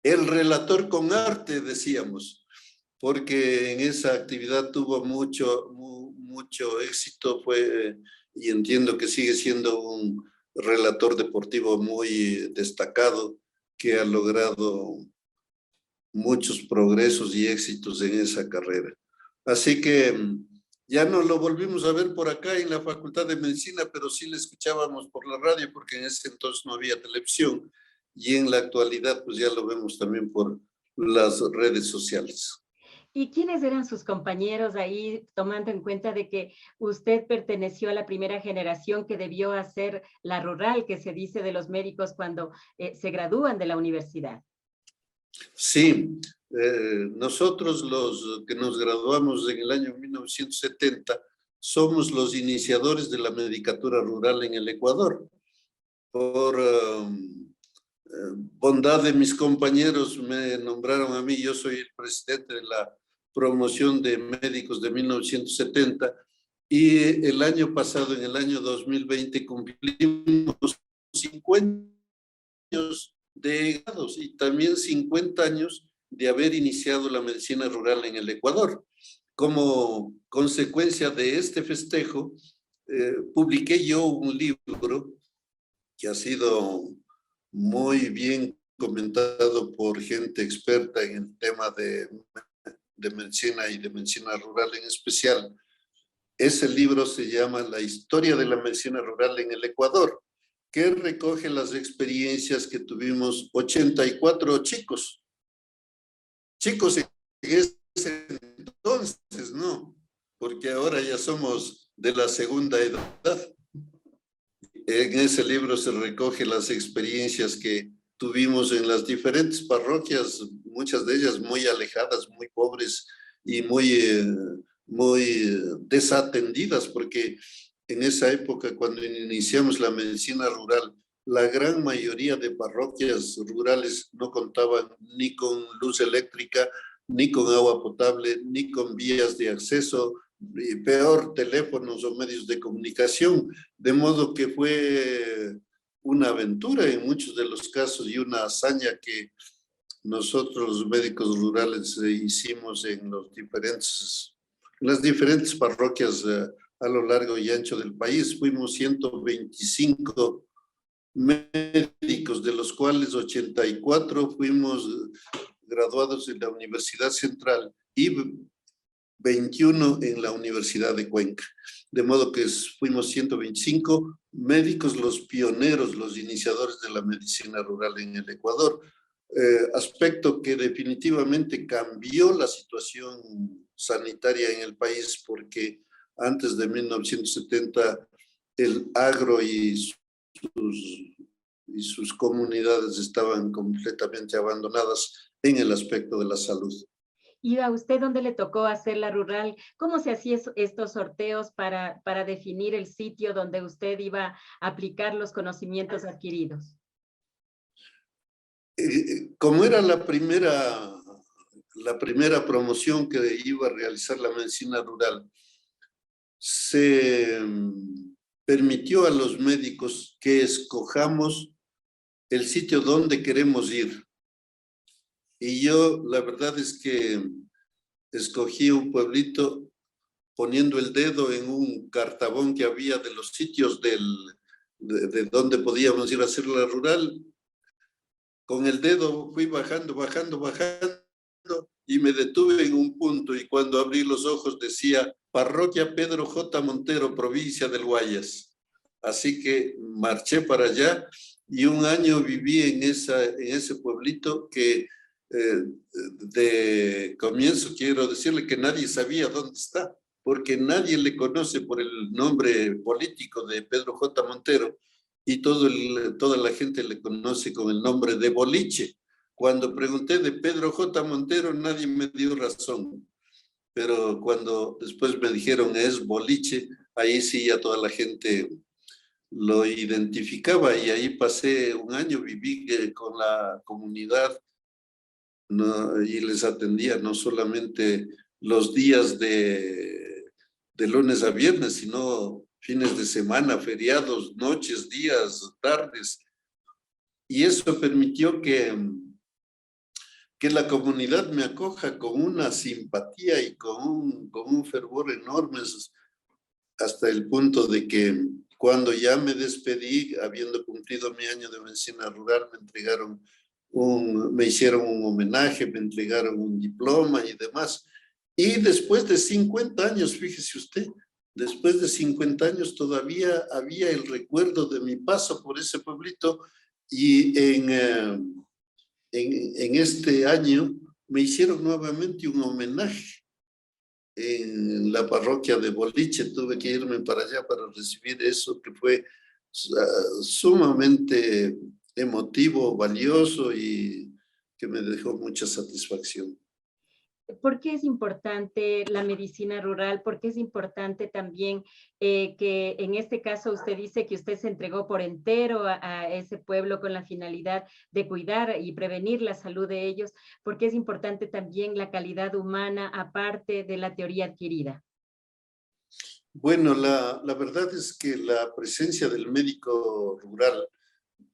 el relator con arte, decíamos, porque en esa actividad tuvo mucho éxito, y entiendo que sigue siendo un relator deportivo muy destacado, que ha logrado muchos progresos y éxitos en esa carrera. Así que ya no lo volvimos a ver por acá en la Facultad de Medicina, pero sí le escuchábamos por la radio, porque en ese entonces no había televisión, y en la actualidad pues ya lo vemos también por las redes sociales.
¿Y quiénes eran sus compañeros ahí, tomando en cuenta de que usted perteneció a la primera generación que debió hacer la rural, que se dice de los médicos cuando se gradúan de la universidad?
Sí, nosotros los que nos graduamos en el año 1970 somos los iniciadores de la medicatura rural en el Ecuador. Por bondad de mis compañeros me nombraron a mí, yo soy el presidente de la promoción de médicos de 1970, y el año pasado, en el año 2020, cumplimos 50 años de grados y también 50 años de haber iniciado la medicina rural en el Ecuador. Como consecuencia de este festejo, publiqué yo un libro que ha sido muy bien comentado por gente experta en el tema de medicina y de medicina rural en especial. Ese libro se llama La historia de la medicina rural en el Ecuador, que recoge las experiencias que tuvimos 84 chicos en ese entonces, ¿no? Porque ahora ya somos de la segunda edad. En ese libro se recoge las experiencias que tuvimos en las diferentes parroquias, muchas de ellas muy alejadas, muy pobres y muy desatendidas, porque en esa época, cuando iniciamos la medicina rural, la gran mayoría de parroquias rurales no contaban ni con luz eléctrica, ni con agua potable, ni con vías de acceso, y peor, teléfonos o medios de comunicación, de modo que fue una aventura en muchos de los casos y una hazaña que nosotros los médicos rurales hicimos en las diferentes parroquias a lo largo y ancho del país. Fuimos 125 médicos, de los cuales 84 fuimos graduados en la Universidad Central y 21 en la Universidad de Cuenca. De modo que fuimos 125 médicos, los pioneros, los iniciadores de la medicina rural en el Ecuador. Aspecto que definitivamente cambió la situación sanitaria en el país, porque antes de 1970 el agro y sus comunidades estaban completamente abandonadas en el aspecto de la salud.
¿Y a usted dónde le tocó hacer la rural? ¿Cómo se hacían estos sorteos para definir el sitio donde usted iba a aplicar los conocimientos adquiridos?
Como era la primera promoción que iba a realizar la medicina rural, se permitió a los médicos que escojamos el sitio donde queremos ir. Y yo, la verdad es que escogí un pueblito poniendo el dedo en un cartabón que había de los sitios de donde podíamos ir a hacer la rural. Con el dedo fui bajando y me detuve en un punto, y cuando abrí los ojos decía Parroquia Pedro J. Montero, provincia del Guayas. Así que marché para allá y un año viví en ese pueblito que de comienzo quiero decirle que nadie sabía dónde está, porque nadie le conoce por el nombre político de Pedro J. Montero, y toda la gente le conoce con el nombre de Boliche. Cuando pregunté de Pedro J. Montero, nadie me dio razón, pero cuando después me dijeron es Boliche, ahí sí ya toda la gente lo identificaba, y ahí pasé un año, viví con la comunidad, ¿no? Y les atendía no solamente los días de lunes a viernes, sino fines de semana, feriados, noches, días, tardes. Y eso permitió que la comunidad me acoja con una simpatía y con un fervor enorme, hasta el punto de que cuando ya me despedí, habiendo cumplido mi año de medicina rural, me hicieron un homenaje, me entregaron un diploma y demás. Y después de 50 años, fíjese usted, después de 50 años todavía había el recuerdo de mi paso por ese pueblito, y en este año me hicieron nuevamente un homenaje en la parroquia de Boliche. Tuve que irme para allá para recibir eso, que fue sumamente emotivo, valioso, y que me dejó mucha satisfacción.
¿Por qué es importante la medicina rural? ¿Por qué es importante también que en este caso usted dice que usted se entregó por entero a ese pueblo con la finalidad de cuidar y prevenir la salud de ellos? ¿Por qué es importante también la calidad humana aparte de la teoría adquirida?
Bueno, la verdad es que la presencia del médico rural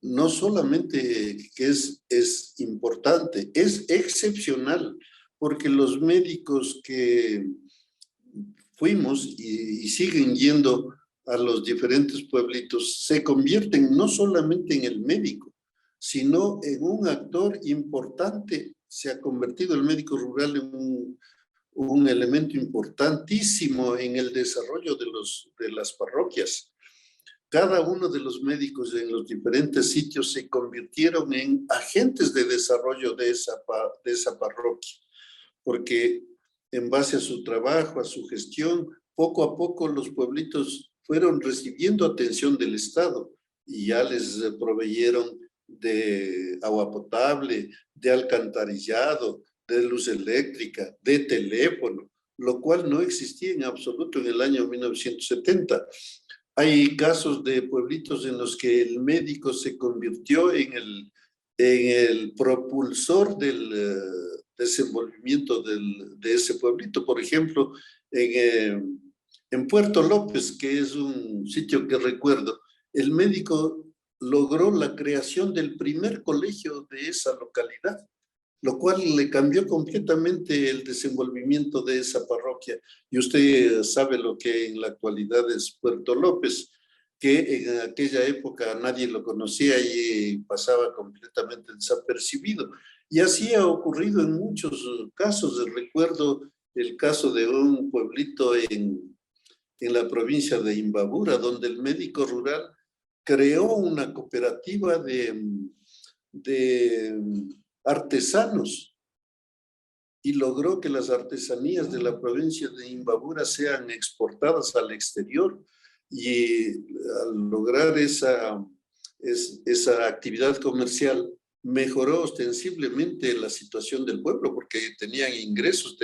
no solamente que es importante, es excepcional, porque los médicos que fuimos y siguen yendo a los diferentes pueblitos se convierten no solamente en el médico, sino en un actor importante. Se ha convertido el médico rural en un elemento importantísimo en el desarrollo de las parroquias. Cada uno de los médicos en los diferentes sitios se convirtieron en agentes de desarrollo de esa parroquia, porque en base a su trabajo, a su gestión, poco a poco los pueblitos fueron recibiendo atención del Estado y ya les proveyeron de agua potable, de alcantarillado, de luz eléctrica, de teléfono, lo cual no existía en absoluto en el año 1970. Hay casos de pueblitos en los que el médico se convirtió en el propulsor del desenvolvimiento de ese pueblito. Por ejemplo, en Puerto López, que es un sitio que recuerdo, el médico logró la creación del primer colegio de esa localidad. lo cual le cambió completamente el desenvolvimiento de esa parroquia. Y usted sabe lo que en la actualidad es Puerto López, que en aquella época nadie lo conocía y pasaba completamente desapercibido. Y así ha ocurrido en muchos casos. Recuerdo el caso de un pueblito en la provincia de Imbabura, donde el médico rural creó una cooperativa de artesanos y logró que las artesanías de la provincia de Imbabura sean exportadas al exterior. Y al lograr esa actividad comercial, mejoró ostensiblemente la situación del pueblo, porque tenían ingresos,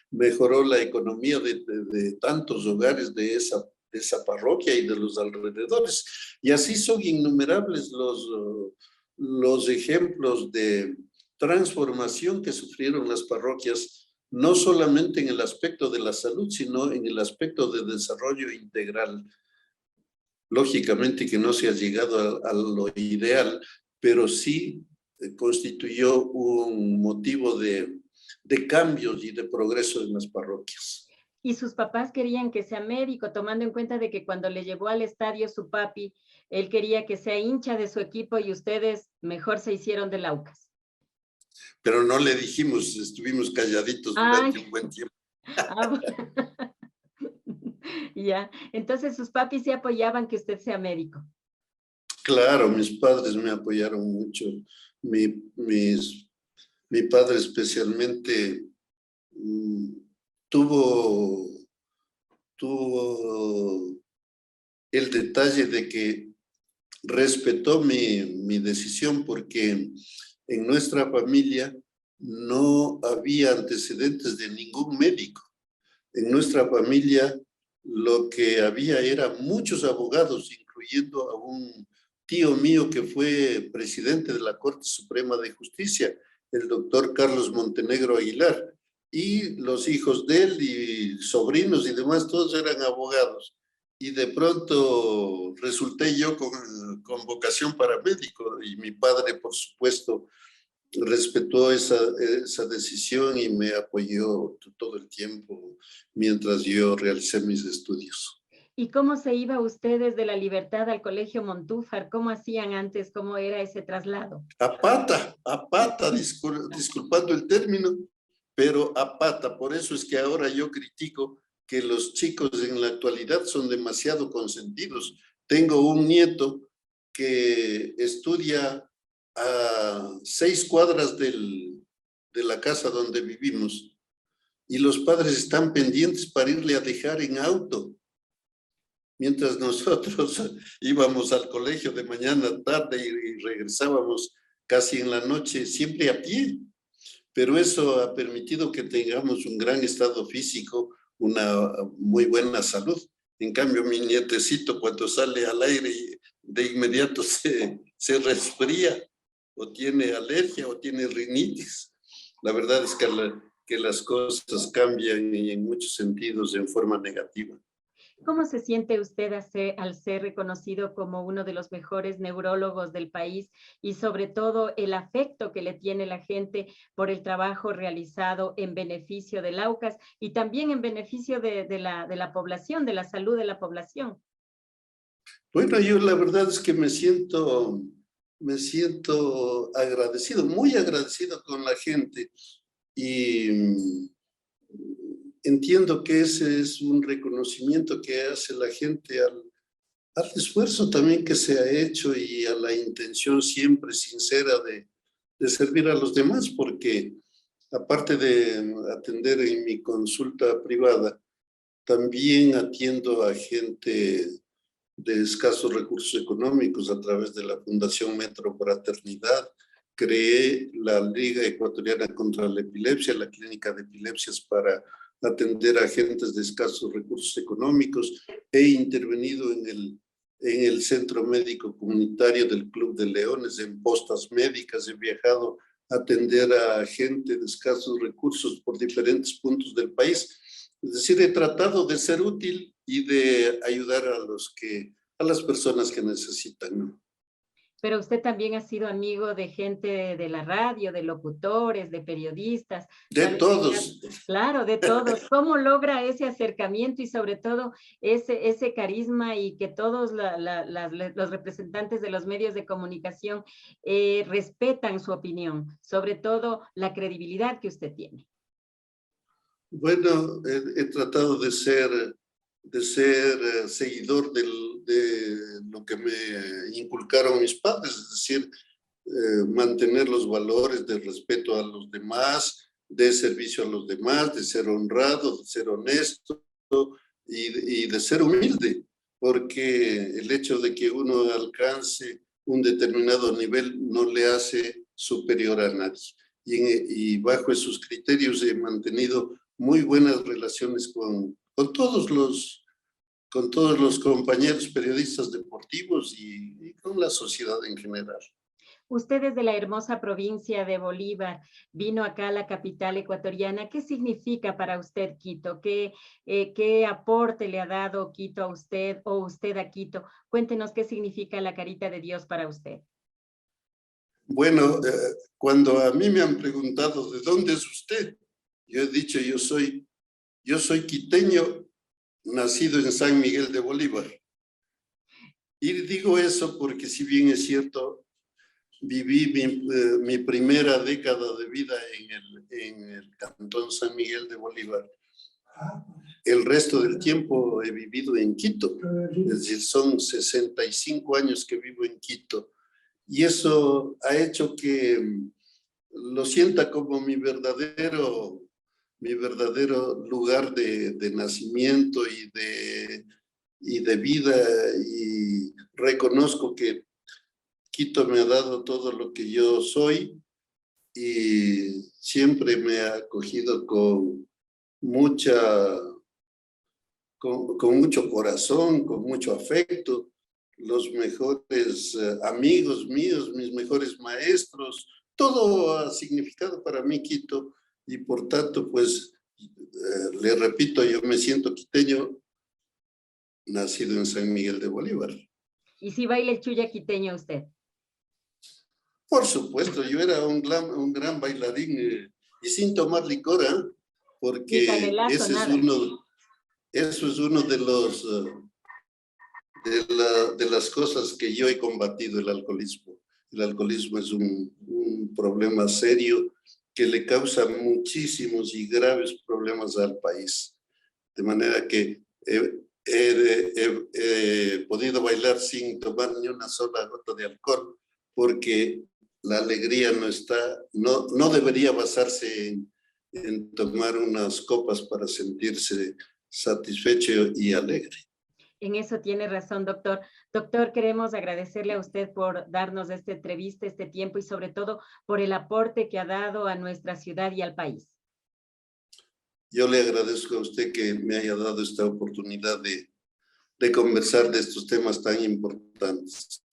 mejoró la economía de tantos hogares de esa parroquia y de los alrededores. Y así son innumerables los ejemplos de transformación que sufrieron las parroquias, no solamente en el aspecto de la salud, sino en el aspecto de desarrollo integral. Lógicamente que no se ha llegado a lo ideal, pero sí constituyó un motivo de cambios y de progreso en las parroquias.
Y sus papás querían que sea médico, tomando en cuenta de que cuando le llevó al estadio su papi, él quería que sea hincha de su equipo y ustedes mejor se hicieron del Aucas.
Pero no le dijimos, estuvimos calladitos durante un buen tiempo.
Ya, entonces sus papis sí apoyaban que usted sea médico.
Claro, mis padres me apoyaron mucho. Mi padre especialmente tuvo el detalle de que respetó mi decisión, porque en nuestra familia no había antecedentes de ningún médico. En nuestra familia lo que había era muchos abogados, incluyendo a un tío mío que fue presidente de la Corte Suprema de Justicia, el doctor Carlos Montenegro Aguilar, y los hijos de él y sobrinos y demás, todos eran abogados. Y de pronto resulté yo con vocación para médico, y mi padre, por supuesto, respetó esa decisión y me apoyó todo el tiempo mientras yo realicé mis estudios.
¿Y cómo se iba usted desde La Libertad al Colegio Montúfar? ¿Cómo hacían antes? ¿Cómo era ese traslado?
A pata, disculpando el término, pero a pata. Por eso es que ahora yo critico que los chicos en la actualidad son demasiado consentidos. Tengo un nieto que estudia a 6 cuadras de la casa donde vivimos, y los padres están pendientes para irle a dejar en auto, mientras nosotros íbamos al colegio de mañana, tarde, y regresábamos casi en la noche, siempre a pie. Pero eso ha permitido que tengamos un gran estado físico, una muy buena salud. En cambio, mi nietecito, cuando sale al aire, de inmediato se resfría, o tiene alergia, o tiene rinitis. La verdad es que las cosas cambian, y en muchos sentidos en forma negativa.
¿Cómo se siente usted al ser reconocido como uno de los mejores neurólogos del país, y sobre todo el afecto que le tiene la gente por el trabajo realizado en beneficio del Aucas y también en beneficio de la población, de la salud de la población?
Bueno, yo la verdad es que me siento agradecido, muy agradecido con la gente, y entiendo que ese es un reconocimiento que hace la gente al esfuerzo también que se ha hecho, y a la intención siempre sincera de servir a los demás, porque aparte de atender en mi consulta privada, también atiendo a gente de escasos recursos económicos a través de la Fundación Metro Fraternidad. Creé la Liga Ecuatoriana contra la Epilepsia, la clínica de epilepsias, para atender a agentes de escasos recursos económicos. He intervenido en el Centro Médico Comunitario del Club de Leones, en postas médicas. He viajado a atender a gente de escasos recursos por diferentes puntos del país. Es decir, he tratado de ser útil y de ayudar a las personas que necesitan, ¿no?
Pero usted también ha sido amigo de gente de la radio, de locutores, de periodistas.
De todos.
Claro, de todos. ¿Cómo logra ese acercamiento y sobre todo ese carisma y que todos los representantes de los medios de comunicación respetan su opinión, sobre todo la credibilidad que usted tiene?
Bueno, he tratado de ser seguidor de lo que me inculcaron mis padres, es decir, mantener los valores de respeto a los demás, de servicio a los demás, de ser honrado, de ser honesto y de ser humilde, porque el hecho de que uno alcance un determinado nivel no le hace superior a nadie. Y bajo esos criterios he mantenido muy buenas relaciones con todos los compañeros periodistas deportivos y con la sociedad en general.
Usted es de la hermosa provincia de Bolívar, vino acá a la capital ecuatoriana. ¿Qué significa para usted Quito? ¿Qué aporte le ha dado Quito a usted o usted a Quito? Cuéntenos qué significa la Carita de Dios para usted.
Bueno, cuando a mí me han preguntado ¿de dónde es usted? Yo he dicho yo soy quiteño, nacido en San Miguel de Bolívar. Y digo eso porque si bien es cierto, viví mi primera década de vida en el cantón San Miguel de Bolívar. El resto del tiempo he vivido en Quito, es decir, son 65 años que vivo en Quito. Y eso ha hecho que lo sienta como mi verdadero lugar de nacimiento y de vida, y reconozco que Quito me ha dado todo lo que yo soy y siempre me ha acogido con mucho corazón, con mucho afecto. Los mejores amigos míos, mis mejores maestros, todo ha significado para mí Quito y por tanto, pues, le repito, yo me siento quiteño, nacido en San Miguel de Bolívar.
¿Y si baila el chulla quiteño usted?
Por supuesto, yo era un gran bailarín y sin tomar licor, porque eso es uno de las cosas que yo he combatido, el alcoholismo. El alcoholismo es un problema serio que le causa muchísimos y graves problemas al país. De manera que he podido bailar sin tomar ni una sola gota de alcohol, porque la alegría no debería basarse en tomar unas copas para sentirse satisfecho y alegre.
En eso tiene razón, doctor. Doctor, queremos agradecerle a usted por darnos esta entrevista, este tiempo y sobre todo por el aporte que ha dado a nuestra ciudad y al país.
Yo le agradezco a usted que me haya dado esta oportunidad de conversar de estos temas tan importantes.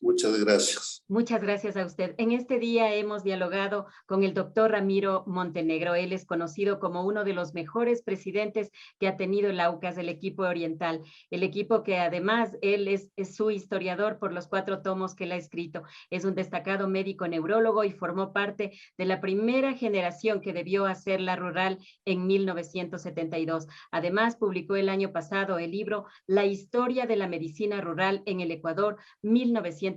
Muchas gracias.
Muchas gracias a usted. En este día hemos dialogado con el doctor Ramiro Montenegro. Él es conocido como uno de los mejores presidentes que ha tenido el AUCAS, el equipo oriental. El equipo que además él es su historiador por los 4 tomos que él ha escrito. Es un destacado médico neurólogo y formó parte de la primera generación que debió hacer la rural en 1972. Además, publicó el año pasado el libro La historia de la medicina rural en el Ecuador, 1970-2020.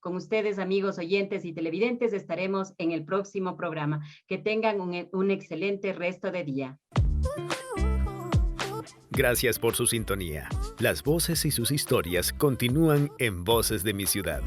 Con ustedes, amigos oyentes y televidentes, estaremos en el próximo programa. Que tengan un excelente resto de día.
Gracias por su sintonía. Las voces y sus historias continúan en Voces de mi Ciudad.